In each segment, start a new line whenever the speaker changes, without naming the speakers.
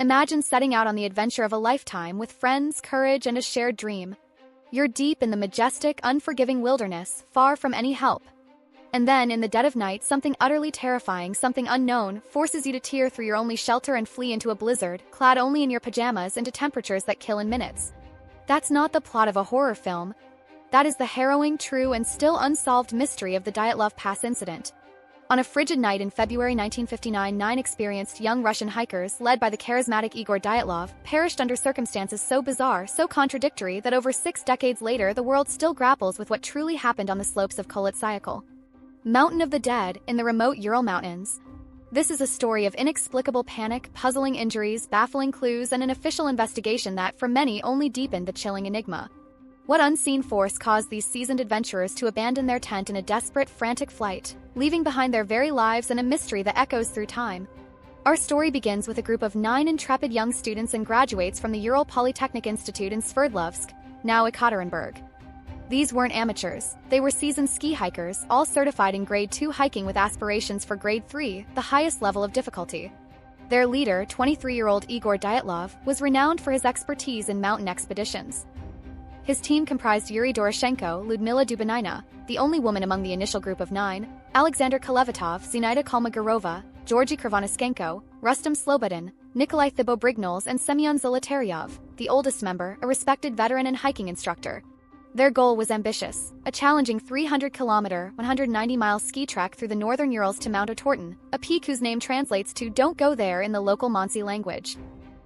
Imagine setting out on the adventure of a lifetime with friends, courage, and a shared dream. You're deep in the majestic, unforgiving wilderness, far from any help. And then, in the dead of night, something utterly terrifying, something unknown, forces you to tear through your only shelter and flee into a blizzard, clad only in your pajamas, into temperatures that kill in minutes. That's not the plot of a horror film. That is the harrowing, true, and still unsolved mystery of the Dyatlov Pass Incident. On a frigid night in February 1959, 9 experienced young Russian hikers, led by the charismatic Igor Dyatlov, perished under circumstances so bizarre, so contradictory that over 6 decades later the world still grapples with what truly happened on the slopes of Kholat Syakhl. Mountain of the Dead, in the remote Ural Mountains. This is a story of inexplicable panic, puzzling injuries, baffling clues, and an official investigation that, for many, only deepened the chilling enigma. What unseen force caused these seasoned adventurers to abandon their tent in a desperate, frantic flight, leaving behind their very lives and a mystery that echoes through time? Our story begins with a group of 9 intrepid young students and graduates from the Ural Polytechnic Institute in Sverdlovsk, now Ekaterinburg. These weren't amateurs. They were seasoned ski hikers, all certified in Grade 2 hiking with aspirations for Grade 3, the highest level of difficulty. Their leader, 23-year-old Igor Dyatlov, was renowned for his expertise in mountain expeditions. His team comprised Yuri Doroshenko, Ludmila Dubinina, the only woman among the initial group of 9, Alexander Kolevatov, Zinaida Kolmogorova, Georgy Krivonischenko, Rustam Slobodin, Nikolai Thibeaux-Brignoles, and Semyon Zolotaryov, the oldest member, a respected veteran and hiking instructor. Their goal was ambitious, a challenging 300-kilometer, 190-mile ski trek through the northern Urals to Mount Otorten, a peak whose name translates to "Don't Go There" in the local Mansi language.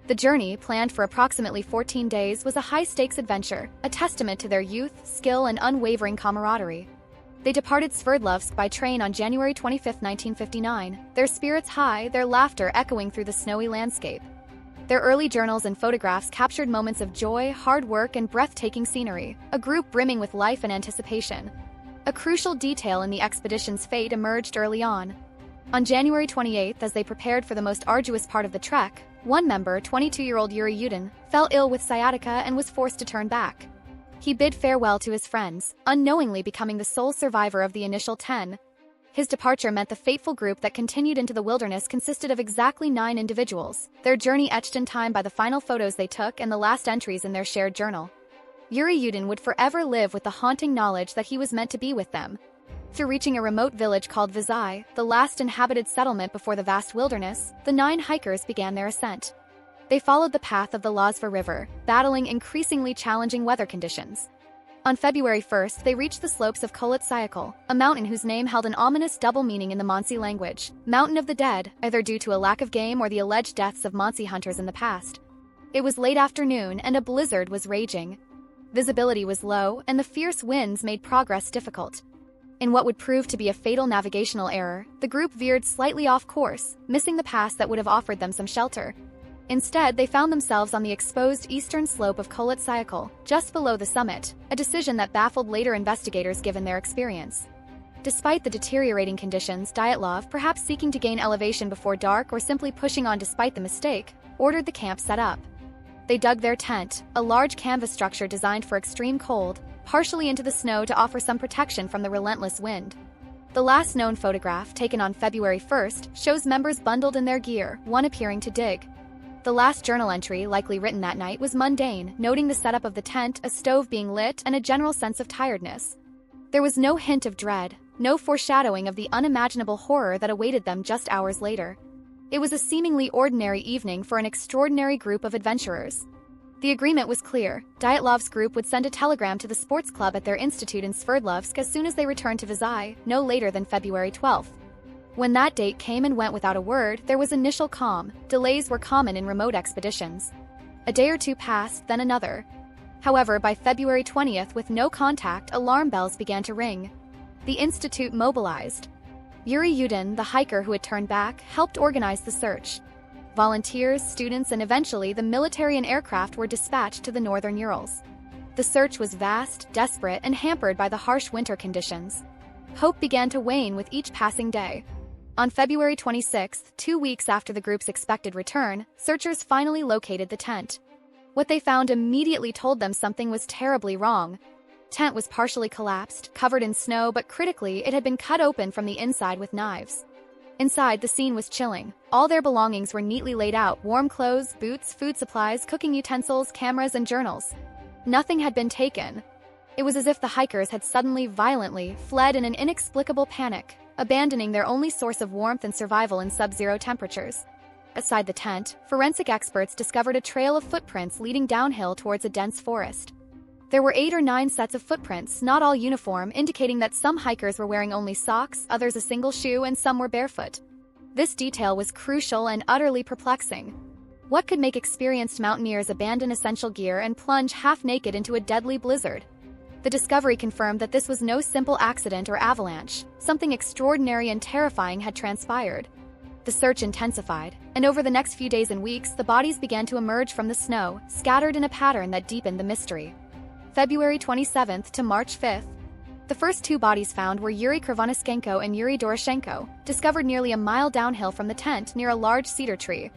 The journey, planned for approximately 14 days, was a high-stakes adventure, a testament to their youth, skill, and unwavering camaraderie. They departed Sverdlovsk by train on January 25, 1959, their spirits high, their laughter echoing through the snowy landscape. Their early journals and photographs captured moments of joy, hard work, and breathtaking scenery, a group brimming with life and anticipation. A crucial detail in the expedition's fate emerged early on. On January 28, as they prepared for the most arduous part of the trek, one member, 22-year-old Yuri Yudin, fell ill with sciatica and was forced to turn back. He bid farewell to his friends, unknowingly becoming the sole survivor of the initial 10. His departure meant the fateful group that continued into the wilderness consisted of exactly 9 individuals, their journey etched in time by the final photos they took and the last entries in their shared journal. Yuri Yudin would forever live with the haunting knowledge that he was meant to be with them. Through reaching a remote village called Vizhai, the last inhabited settlement before the vast wilderness, the 9 hikers began their ascent. They followed the path of the Lazva River, battling increasingly challenging weather conditions. On February 1st, they reached the slopes of Kholat Syakhl, a mountain whose name held an ominous double meaning in the Mansi language, Mountain of the Dead, either due to a lack of game or the alleged deaths of Mansi hunters in the past. It was late afternoon and a blizzard was raging. Visibility was low, and the fierce winds made progress difficult. In what would prove to be a fatal navigational error, the group veered slightly off course, missing the pass that would have offered them some shelter. Instead, they found themselves on the exposed eastern slope of Kholat Syakhl, just below the summit, a decision that baffled later investigators given their experience. Despite the deteriorating conditions, Dyatlov, perhaps seeking to gain elevation before dark or simply pushing on despite the mistake, ordered the camp set up. They dug their tent, a large canvas structure designed for extreme cold, partially into the snow to offer some protection from the relentless wind. The last known photograph, taken on February 1st, shows members bundled in their gear, one appearing to dig. The last journal entry, likely written that night, was mundane, noting the setup of the tent, a stove being lit, and a general sense of tiredness. There was no hint of dread, no foreshadowing of the unimaginable horror that awaited them just hours later. It was a seemingly ordinary evening for an extraordinary group of adventurers. The agreement was clear. Dyatlov's group would send a telegram to the sports club at their institute in Sverdlovsk as soon as they returned to Vizhai, no later than February 12th. When that date came and went without a word, there was initial calm. Delays were common in remote expeditions. A day or two passed, then another. However, by February 20th, with no contact, alarm bells began to ring. The institute mobilized. Yuri Yudin, the hiker who had turned back, helped organize the search. Volunteers, students, and eventually the military and aircraft were dispatched to the northern Urals. The search was vast, desperate, and hampered by the harsh winter conditions. Hope began to wane with each passing day. On February 26th, 2 weeks after the group's expected return, searchers finally located the tent. What they found immediately told them something was terribly wrong. Tent was partially collapsed, covered in snow, but critically, it had been cut open from the inside with knives. Inside, the scene was chilling. All their belongings were neatly laid out: warm clothes, boots, food supplies, cooking utensils, cameras, and journals. Nothing had been taken. It was as if the hikers had suddenly, violently, fled in an inexplicable panic, abandoning their only source of warmth and survival in sub-zero temperatures. Outside the tent, forensic experts discovered a trail of footprints leading downhill towards a dense forest. There were 8 or 9 sets of footprints, not all uniform, indicating that some hikers were wearing only socks, others a single shoe, and some were barefoot. This detail was crucial and utterly perplexing. What could make experienced mountaineers abandon essential gear and plunge half-naked into a deadly blizzard? The discovery confirmed that this was no simple accident or avalanche. Something extraordinary and terrifying had transpired. The search intensified, and over the next few days and weeks, the bodies began to emerge from the snow, scattered in a pattern that deepened the mystery. February 27th to March 5th. The first 2 bodies found were Yuri Krivonischenko and Yuri Doroshenko, discovered nearly a mile downhill from the tent near a large cedar tree.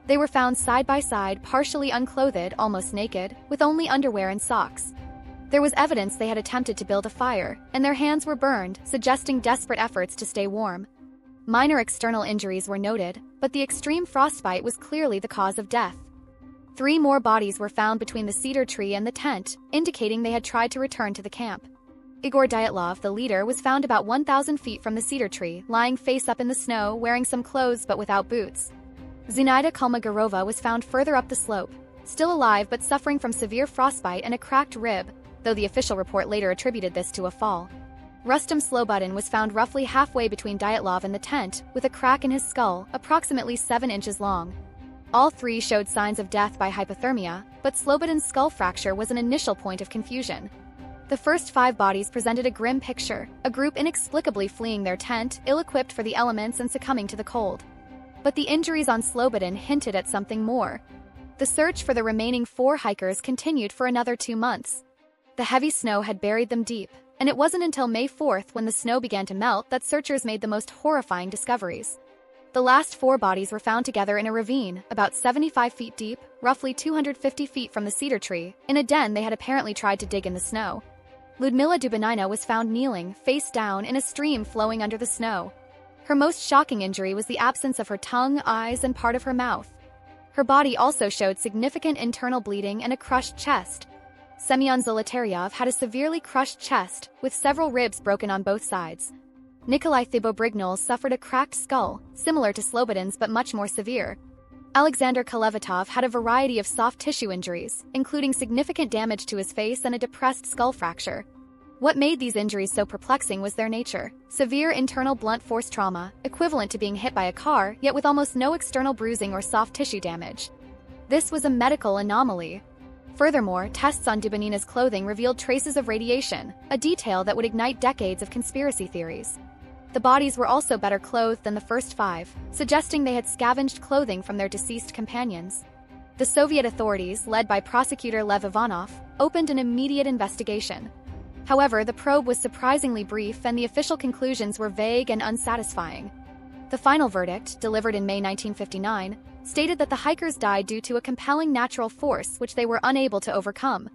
They were found side by side, partially unclothed, almost naked, with only underwear and socks. There was evidence they had attempted to build a fire, and their hands were burned, suggesting desperate efforts to stay warm. Minor external injuries were noted, but the extreme frostbite was clearly the cause of death. 3 more bodies were found between the cedar tree and the tent, indicating they had tried to return to the camp. Igor Dyatlov, the leader, was found about 1,000 feet from the cedar tree, lying face up in the snow, wearing some clothes but without boots. Zinaida Kolmogorova was found further up the slope, still alive but suffering from severe frostbite and a cracked rib, though the official report later attributed this to a fall. Rustam Slobodin was found roughly halfway between Dyatlov and the tent, with a crack in his skull, approximately 7 inches long. All 3 showed signs of death by hypothermia, but Slobodin's skull fracture was an initial point of confusion. The first 5 bodies presented a grim picture, a group inexplicably fleeing their tent, ill-equipped for the elements and succumbing to the cold. But the injuries on Slobodin hinted at something more. The search for the remaining 4 hikers continued for another 2 months. The heavy snow had buried them deep, and it wasn't until May 4th, when the snow began to melt, that searchers made the most horrifying discoveries. The last 4 bodies were found together in a ravine, about 75 feet deep, roughly 250 feet from the cedar tree, in a den they had apparently tried to dig in the snow. Ludmila Dubinina was found kneeling, face down, in a stream flowing under the snow. Her most shocking injury was the absence of her tongue, eyes, and part of her mouth. Her body also showed significant internal bleeding and a crushed chest. Semyon Zolotaryov had a severely crushed chest, with several ribs broken on both sides. Nikolai Thibobrignol suffered a cracked skull, similar to Slobodin's but much more severe. Alexander Kolevatov had a variety of soft tissue injuries, including significant damage to his face and a depressed skull fracture. What made these injuries so perplexing was their nature: severe internal blunt force trauma, equivalent to being hit by a car, yet with almost no external bruising or soft tissue damage. This was a medical anomaly. Furthermore, tests on Dubinina's clothing revealed traces of radiation, a detail that would ignite decades of conspiracy theories. The bodies were also better clothed than the first 5, suggesting they had scavenged clothing from their deceased companions. The Soviet authorities, led by prosecutor Lev Ivanov, opened an immediate investigation. However, the probe was surprisingly brief and the official conclusions were vague and unsatisfying. The final verdict, delivered in May 1959, stated that the hikers died due to a compelling natural force which they were unable to overcome.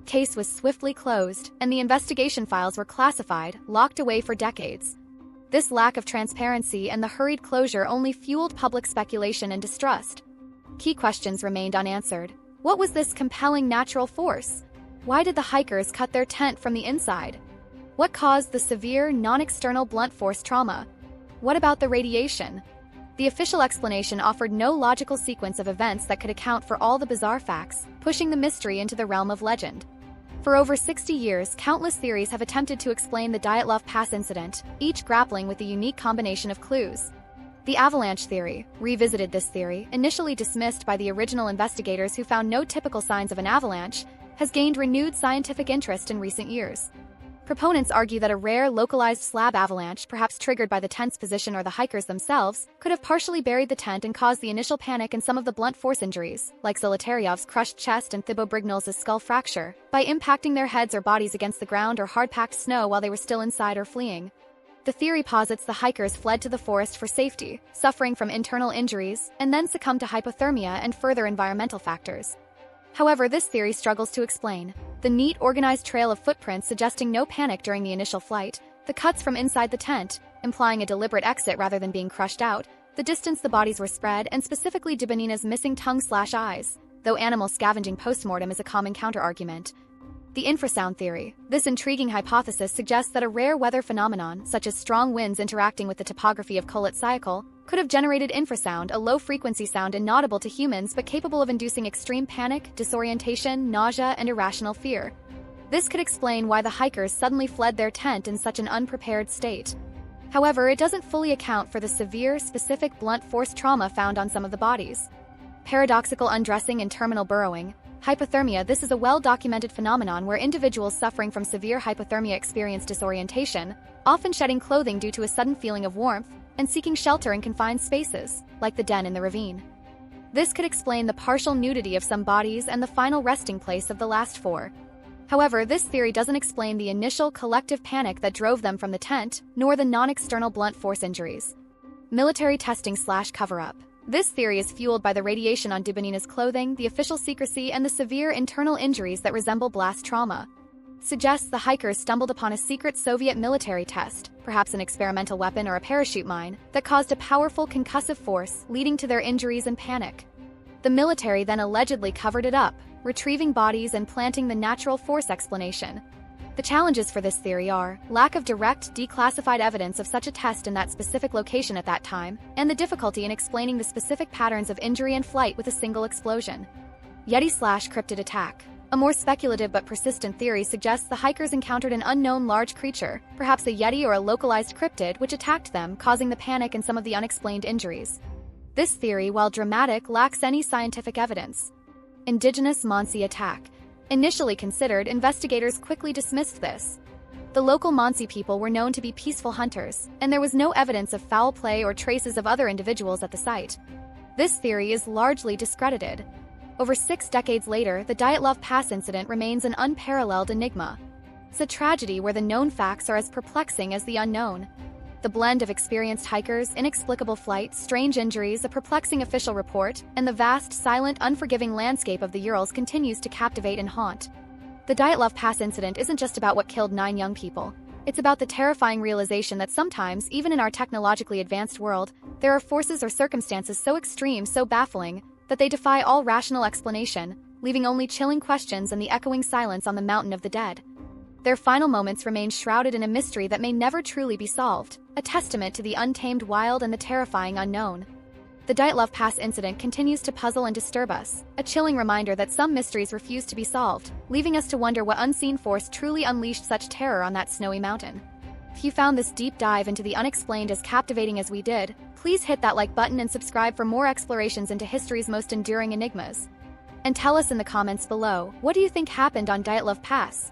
Case was swiftly closed, and the investigation files were classified, locked away for decades. This lack of transparency and the hurried closure only fueled public speculation and distrust. Key questions remained unanswered. What was this compelling natural force? Why did the hikers cut their tent from the inside? What caused the severe, non-external blunt force trauma? What about the radiation? The official explanation offered no logical sequence of events that could account for all the bizarre facts, pushing the mystery into the realm of legend. For over 60 years, countless theories have attempted to explain the Dyatlov Pass Incident, each grappling with a unique combination of clues. The avalanche theory, revisited. This theory, initially dismissed by the original investigators who found no typical signs of an avalanche, has gained renewed scientific interest in recent years. Proponents argue that a rare, localized slab avalanche, perhaps triggered by the tent's position or the hikers themselves, could have partially buried the tent and caused the initial panic and some of the blunt force injuries, like Zolotaryov's crushed chest and Thibobrignol's skull fracture, by impacting their heads or bodies against the ground or hard-packed snow while they were still inside or fleeing. The theory posits the hikers fled to the forest for safety, suffering from internal injuries, and then succumbed to hypothermia and further environmental factors. However, this theory struggles to explain the neat, organized trail of footprints suggesting no panic during the initial flight, the cuts from inside the tent, implying a deliberate exit rather than being crushed out, the distance the bodies were spread, and specifically Dubinina's missing tongue/eyes, though animal scavenging postmortem is a common counterargument. The infrasound theory. This intriguing hypothesis suggests that a rare weather phenomenon, such as strong winds interacting with the topography of Kholat Syakhl, could have generated infrasound, a low-frequency sound inaudible to humans but capable of inducing extreme panic, disorientation, nausea, and irrational fear. This could explain why the hikers suddenly fled their tent in such an unprepared state. However, it doesn't fully account for the severe, specific blunt force trauma found on some of the bodies. Paradoxical undressing and terminal burrowing. Hypothermia. This is a well-documented phenomenon where individuals suffering from severe hypothermia experience disorientation, often shedding clothing due to a sudden feeling of warmth, and seeking shelter in confined spaces, like the den in the ravine. This could explain the partial nudity of some bodies and the final resting place of the last four. However, this theory doesn't explain the initial collective panic that drove them from the tent, nor the non-external blunt force injuries. Military testing/cover-up. This theory is fueled by the radiation on Dubinina's clothing, the official secrecy, and the severe internal injuries that resemble blast trauma. Suggests the hikers stumbled upon a secret Soviet military test, perhaps an experimental weapon or a parachute mine, that caused a powerful concussive force, leading to their injuries and panic. The military then allegedly covered it up, retrieving bodies and planting the natural force explanation. The challenges for this theory are lack of direct, declassified evidence of such a test in that specific location at that time, and the difficulty in explaining the specific patterns of injury and flight with a single explosion. Yeti/cryptid attack. A more speculative but persistent theory suggests the hikers encountered an unknown large creature, perhaps a yeti or a localized cryptid, which attacked them, causing the panic and some of the unexplained injuries. This theory, while dramatic, lacks any scientific evidence. Indigenous Mansi attack. Initially considered, investigators quickly dismissed this. The local Mansi people were known to be peaceful hunters, and there was no evidence of foul play or traces of other individuals at the site. This theory is largely discredited. Over 6 decades later, the Dyatlov Pass Incident remains an unparalleled enigma. It's a tragedy where the known facts are as perplexing as the unknown. The blend of experienced hikers, inexplicable flight, strange injuries, a perplexing official report, and the vast, silent, unforgiving landscape of the Urals continues to captivate and haunt. The Dyatlov Pass Incident isn't just about what killed 9 young people. It's about the terrifying realization that sometimes, even in our technologically advanced world, there are forces or circumstances so extreme, so baffling, that they defy all rational explanation, leaving only chilling questions and the echoing silence on the mountain of the dead. Their final moments remain shrouded in a mystery that may never truly be solved, a testament to the untamed wild and the terrifying unknown. The Dyatlov Pass Incident continues to puzzle and disturb us, a chilling reminder that some mysteries refuse to be solved, leaving us to wonder what unseen force truly unleashed such terror on that snowy mountain. If you found this deep dive into the unexplained as captivating as we did, please hit that like button and subscribe for more explorations into history's most enduring enigmas. And tell us in the comments below, what do you think happened on Dyatlov Pass?